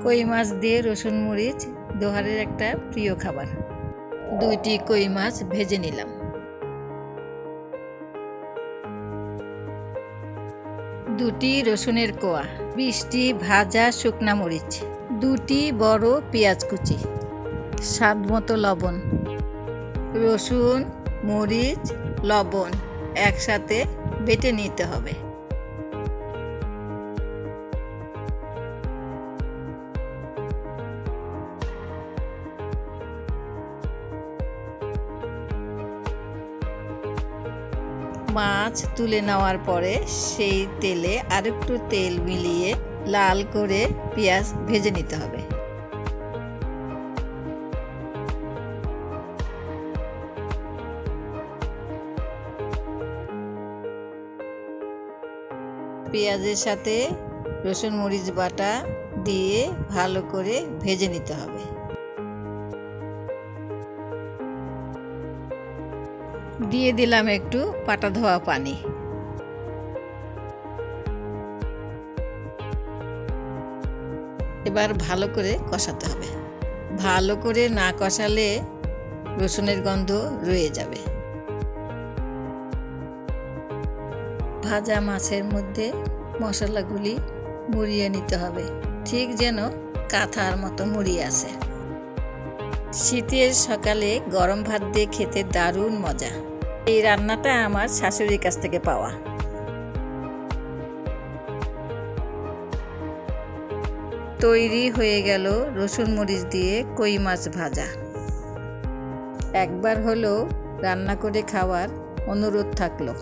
কই মাছ দিয়ে রসুন মরিচ দোহারের একটা প্রিয় খাবার। 2টি কই মাছ ভেজে নিলাম। 2টি রসুনের কোয়া, 20টি ভাজা শুকনা মরিচ, 2টি বড় পেঁয়াজ কুচি, স্বাদ মতো লবণ। রসুন, মরিচ, লবণ একসাথে বেটে নিতে হবে। মাছ তুলে নেওয়ার পরে সেই তেলে আরেকটু তেল মিলিয়ে লাল করে পেঁয়াজ ভেজে নিতে হবে। পেঁয়াজের সাথে রসুন মরিচ বাটা দিয়ে ভালো করে ভেজে নিতে হবে। দিয়ে দিলাম একটু পাটা ধোয়া পানি। এবার ভালো করে কষাতে হবে। ভালো করে না কষালে রসুনের গন্ধ রয়ে যাবে। ভাজা মাছের মধ্যে মশলাগুলি মুড়িয়ে নিতে হবে, ঠিক যেন কাঁথার মতো মুড়িয়ে আছে। শীতের সকালে গরম ভাত দিয়ে খেতে দারুণ মজা। এই রান্নাটা আমার শাশুড়ির কাছ থেকে পাওয়া। তৈরি হয়ে গেল রসুন মরিচ দিয়ে কই মাছ ভাজা। একবার হলেও রান্না করে খাওয়ার অনুরোধ থাকলো।